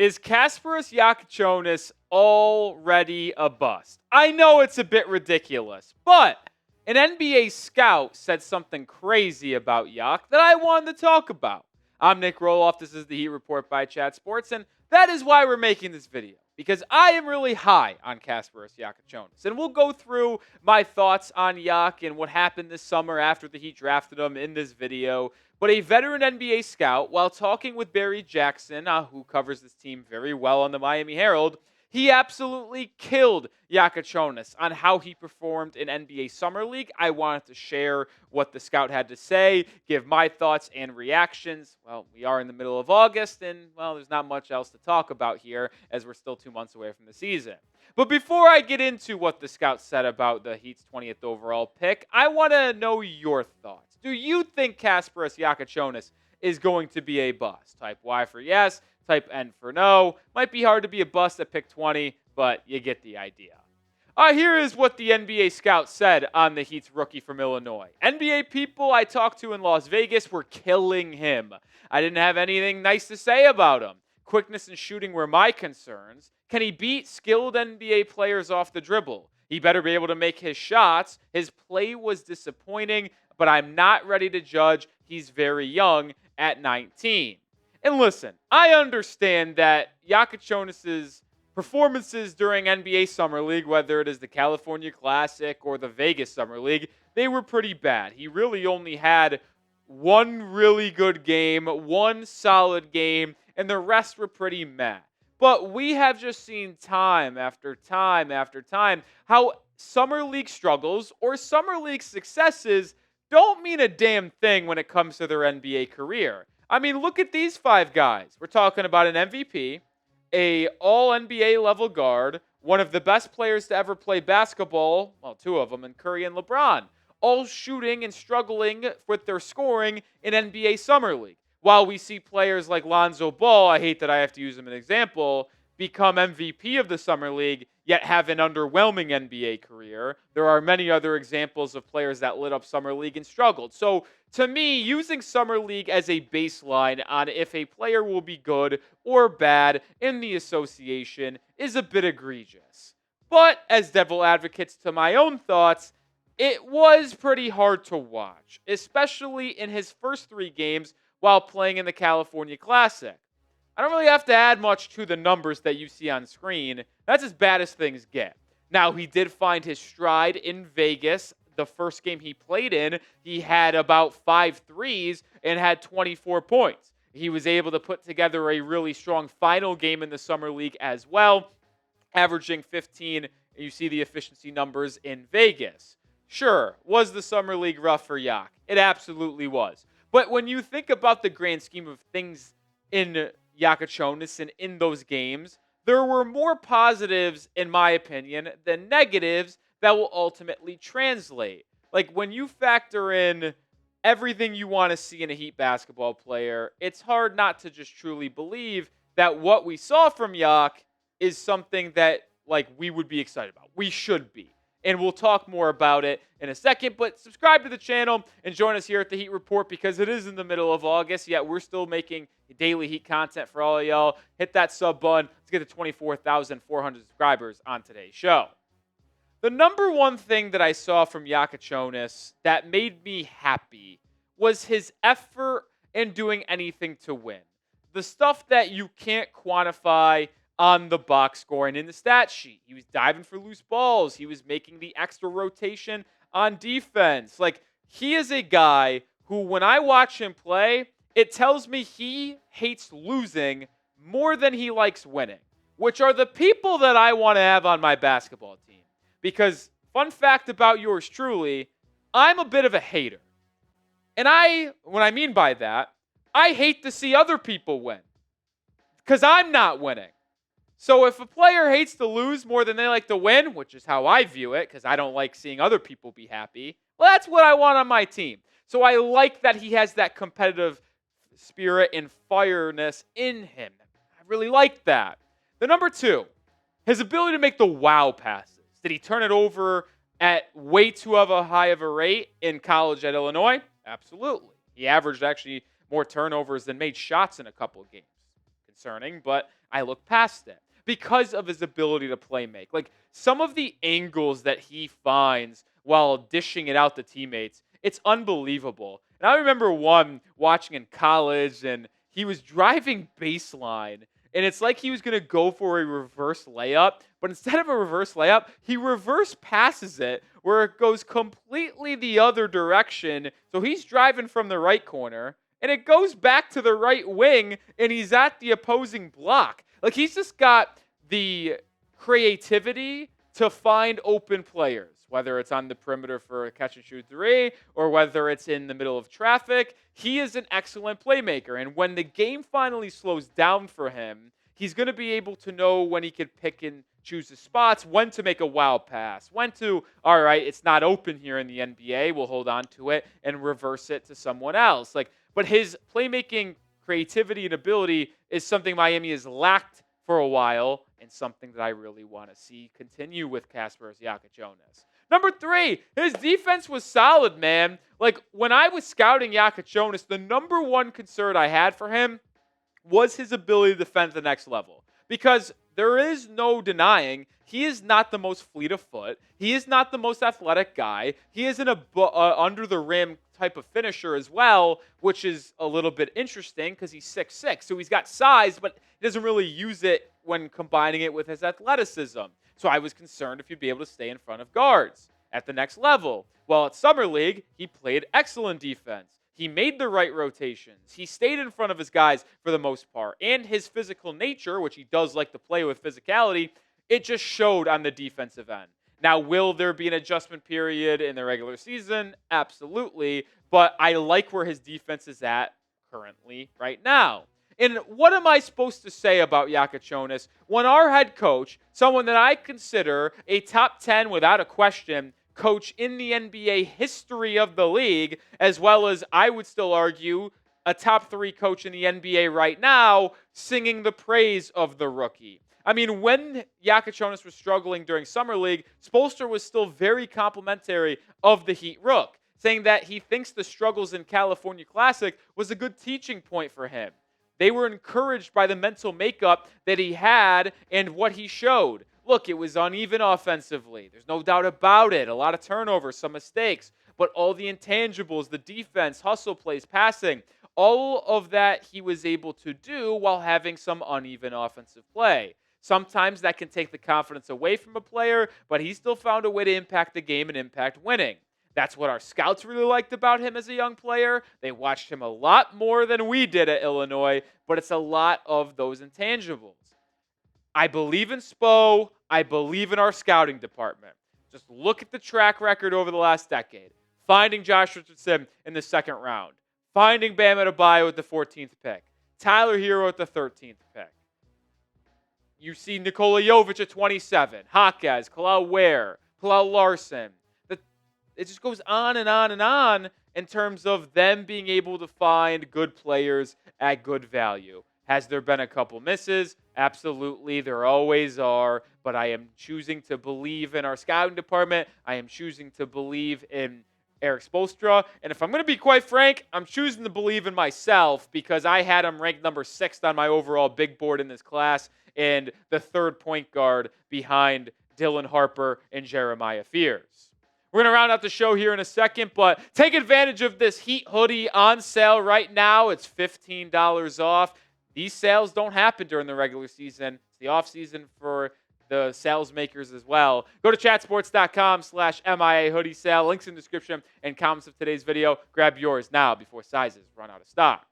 Is Kasparas Jakucionis already a bust? I know it's a bit ridiculous, but an NBA scout said something crazy about Yak that I wanted to talk about. I'm Nic Rohloff. This is the Heat Report by Chat Sports, and that is why we're making this video, because I am really high on Kasparas Jakucionis. And we'll go through my thoughts on Yak and what happened this summer after the Heat drafted him in this video. But a veteran NBA scout, while talking with Barry Jackson, who covers this team very well on the Miami Herald, he absolutely killed Jakucionis on how he performed in NBA Summer League. I wanted to share what the scout had to say, give my thoughts and reactions. Well, we are in the middle of August, and, well, there's not much else to talk about here as we're still 2 months away from the season. But before I get into what the scout said about the Heat's 20th overall pick, I want to know your thoughts. Do you think Kasparas Jakucionis is going to be a bust? Type Y for yes, type N for no. Might be hard to be a bust at pick 20, but you get the idea. All right, here is what the NBA scout said on the Heat's rookie from Illinois. NBA people I talked to in Las Vegas were killing him. I didn't have anything nice to say about him. Quickness and shooting were my concerns. Can he beat skilled NBA players off the dribble? He better be able to make his shots. His play was disappointing, but I'm not ready to judge. He's very young at 19. And listen, I understand that Jakucionis' performances during NBA Summer League, whether it is the California Classic or the Vegas Summer League, they were pretty bad. He really only had one really good game, one solid game, and the rest were pretty meh. But we have just seen time after time after time how Summer League struggles or Summer League successes don't mean a damn thing when it comes to their NBA career. I mean, look at these five guys. We're talking about an MVP, a all-NBA level guard, one of the best players to ever play basketball, well, two of them, and Curry and LeBron, all shooting and struggling with their scoring in NBA Summer League. While we see players like Lonzo Ball, I hate that I have to use him as an example, become MVP of the Summer League, yet have an underwhelming NBA career. There are many other examples of players that lit up Summer League and struggled. So, to me, using Summer League as a baseline on if a player will be good or bad in the association is a bit egregious. But, as devil advocates to my own thoughts, it was pretty hard to watch, especially in his first 3 games while playing in the California Classic. I don't really have to add much to the numbers that you see on screen. That's as bad as things get. Now, he did find his stride in Vegas. The first game he played in, he had about 5 threes and had 24 points. He was able to put together a really strong final game in the Summer League as well, averaging 15. You see the efficiency numbers in Vegas. Sure, was the Summer League rough for Yak? It absolutely was. But when you think about the grand scheme of things in Jakucionis and in those games, there were more positives, in my opinion, than negatives that will ultimately translate. Like, when you factor in everything you want to see in a Heat basketball player, it's hard not to just truly believe that what we saw from Yak is something that, like, we would be excited about. We should be. And we'll talk more about it in a second. But subscribe to the channel and join us here at the Heat Report because it is in the middle of August. Yet we're still making daily Heat content for all of y'all. Hit that sub button. Let's get to 24,400 subscribers on today's show. The number one thing that I saw from Jakucionis that made me happy was his effort in doing anything to win. The stuff that you can't quantify on the box score and in the stat sheet. He was diving for loose balls. He was making the extra rotation on defense. Like, he is a guy who, when I watch him play, it tells me he hates losing more than he likes winning, which are the people that I want to have on my basketball team. Because, fun fact about yours truly, I'm a bit of a hater. And what I mean by that, I hate to see other people win because I'm not winning. So if a player hates to lose more than they like to win, which is how I view it, because I don't like seeing other people be happy, well, that's what I want on my team. So I like that he has that competitive spirit and fireness in him. I really like that. The number 2, his ability to make the wow passes. Did he turn it over at way too high of a rate in college at Illinois? Absolutely. He averaged actually more turnovers than made shots in a couple of games. concerning, but I look past it because of his ability to play make. Like some of the angles that he finds while dishing it out to teammates, it's unbelievable. And I remember one watching in college, and he was driving baseline, and it's like he was going to go for a reverse layup, but instead of a reverse layup, he reverse passes it where it goes completely the other direction. So he's driving from the right corner, and it goes back to the right wing, and he's at the opposing block. Like, he's just got the creativity to find open players, whether it's on the perimeter for a catch-and-shoot three or whether it's in the middle of traffic. He is an excellent playmaker, and when the game finally slows down for him, he's going to be able to know when he can pick and choose his spots, when to make a wild pass, when to, all right, it's not open here in the NBA, we'll hold on to it and reverse it to someone else. But his playmaking creativity and ability is something Miami has lacked for a while, and something that I really want to see continue with Kasparas Jakucionis. Number 3, his defense was solid, man. Like, when I was scouting Jakucionis, the number one concern I had for him was his ability to defend at the next level. Because there is no denying he is not the most fleet of foot. He is not the most athletic guy. He isn't a under-the-rim type of finisher as well, which is a little bit interesting because he's 6'6". So he's got size, but he doesn't really use it when combining it with his athleticism. So I was concerned if he'd be able to stay in front of guards at the next level. Well, at Summer League, he played excellent defense. He made the right rotations. He stayed in front of his guys for the most part. And his physical nature, which he does like to play with physicality, it just showed on the defensive end. Now, will there be an adjustment period in the regular season? Absolutely. But I like where his defense is at currently right now. And what am I supposed to say about Jakucionis when our head coach, someone that I consider a top 10 without a question coach in the NBA history of the league, as well as I would still argue a top 3 coach in the NBA right now, singing the praise of the rookie? I mean, when Jakucionis was struggling during Summer League, Spoelstra was still very complimentary of the Heat Rook, saying that he thinks the struggles in California Classic was a good teaching point for him. They were encouraged by the mental makeup that he had and what he showed. Look, it was uneven offensively. There's no doubt about it. A lot of turnovers, some mistakes. But all the intangibles, the defense, hustle plays, passing, all of that he was able to do while having some uneven offensive play. Sometimes that can take the confidence away from a player, but he still found a way to impact the game and impact winning. That's what our scouts really liked about him as a young player. They watched him a lot more than we did at Illinois, but it's a lot of those intangibles. I believe in Spo. I believe in our scouting department. Just look at the track record over the last decade. Finding Josh Richardson in the 2nd round. Finding Bam Adebayo at the 14th pick. Tyler Herro at the 13th pick. You see Nikola Jovic at 27. Hawkes, Kalal Ware, Kalal Larson. It just goes on and on and on in terms of them being able to find good players at good value. Has there been a couple misses? Absolutely, there always are. But I am choosing to believe in our scouting department. I am choosing to believe in Erik Spoelstra. And if I'm going to be quite frank, I'm choosing to believe in myself because I had him ranked number 6 on my overall big board in this class and the 3rd point guard behind Dylan Harper and Jeremiah Fears. We're going to round out the show here in a second, but take advantage of this Heat hoodie on sale right now. It's $15 off. These sales don't happen during the regular season. It's the off season for the sales makers as well. Go to chatsports.com/MIA hoodie sale. Links in the description and comments of today's video. Grab yours now before sizes run out of stock.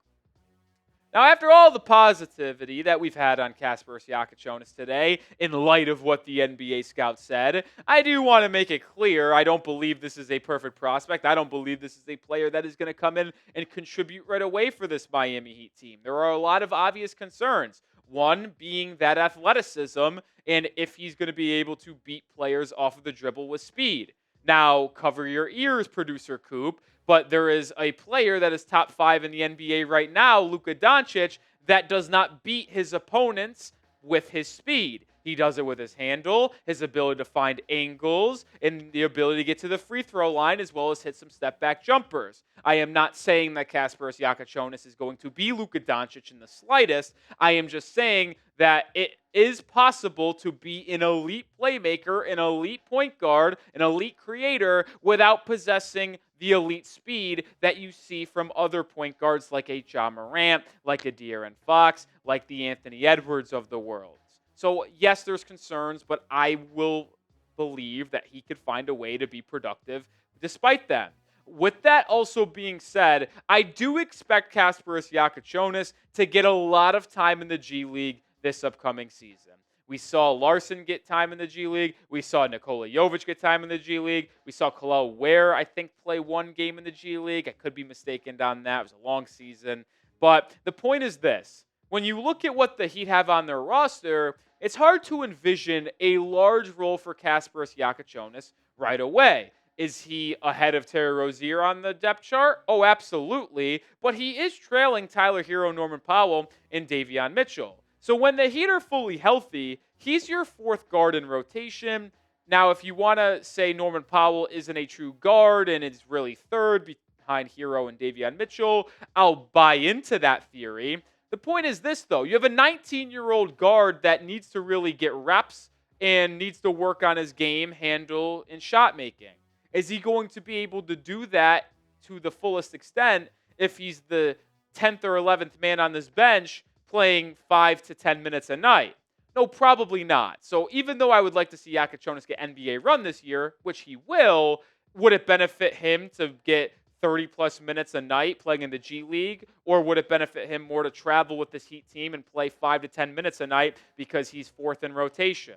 Now, after all the positivity that we've had on Kasparas Jakucionis today, in light of what the NBA scouts said, I do want to make it clear I don't believe this is a perfect prospect. I don't believe this is a player that is going to come in and contribute right away for this Miami Heat team. There are a lot of obvious concerns. One being that athleticism and if he's going to be able to beat players off of the dribble with speed. Now, cover your ears, producer Coop. But there is a player that is top 5 in the NBA right now, Luka Doncic, that does not beat his opponents with his speed. He does it with his handle, his ability to find angles, and the ability to get to the free throw line, as well as hit some step back jumpers. I am not saying that Kasparas Jakucionis is going to be Luka Doncic in the slightest. I am just saying that it is possible to be an elite playmaker, an elite point guard, an elite creator without possessing the elite speed that you see from other point guards like a Ja Morant, like a De'Aaron Fox, like the Anthony Edwards of the world. So, yes, there's concerns, but I will believe that he could find a way to be productive despite them. With that also being said, I do expect Kasparas Jakucionis to get a lot of time in the G League this upcoming season. We saw Larson get time in the G League. We saw Nikola Jovic get time in the G League. We saw Kel'el Ware, I think, play one game in the G League. I could be mistaken on that. It was a long season. But the point is this. When you look at what the Heat have on their roster, it's hard to envision a large role for Kasparas Jakucionis right away. Is he ahead of Terry Rozier on the depth chart? Oh, absolutely. But he is trailing Tyler Herro, Norman Powell, and Davion Mitchell. So when the Heat are fully healthy, he's your fourth guard in rotation. Now, if you want to say Norman Powell isn't a true guard and is really third behind Herro and Davion Mitchell, I'll buy into that theory. The point is this, though. You have a 19-year-old guard that needs to really get reps and needs to work on his game, handle, and shot making. Is he going to be able to do that to the fullest extent if he's the 10th or 11th man on this bench playing 5 to 10 minutes a night? No, probably not. So even though I would like to see Jakucionis get NBA run this year, which he will, would it benefit him to get 30-plus minutes a night playing in the G League? Or would it benefit him more to travel with this Heat team and play 5 to 10 minutes a night because he's fourth in rotation?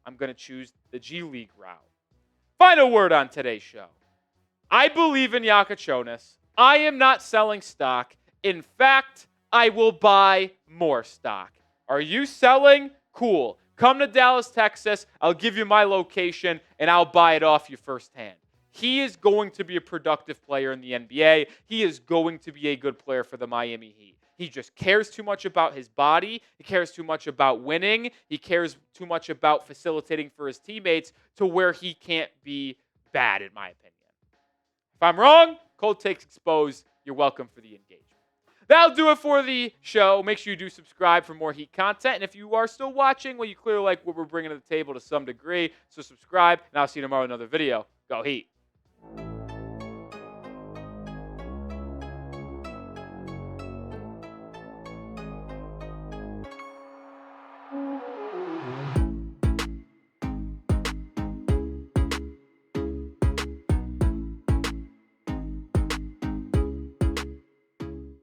I'm going to choose the G League route. Final word on today's show. I believe in Jakucionis. I am not selling stock. In fact, I will buy more stock. Are you selling? Cool. Come to Dallas, Texas. I'll give you my location, and I'll buy it off you firsthand. He is going to be a productive player in the NBA. He is going to be a good player for the Miami Heat. He just cares too much about his body. He cares too much about winning. He cares too much about facilitating for his teammates to where he can't be bad, in my opinion. If I'm wrong, cold takes exposed. You're welcome for the engagement. That'll do it for the show. Make sure you do subscribe for more Heat content. And if you are still watching, well, you clearly like what we're bringing to the table to some degree. So subscribe, and I'll see you tomorrow in another video. Go Heat.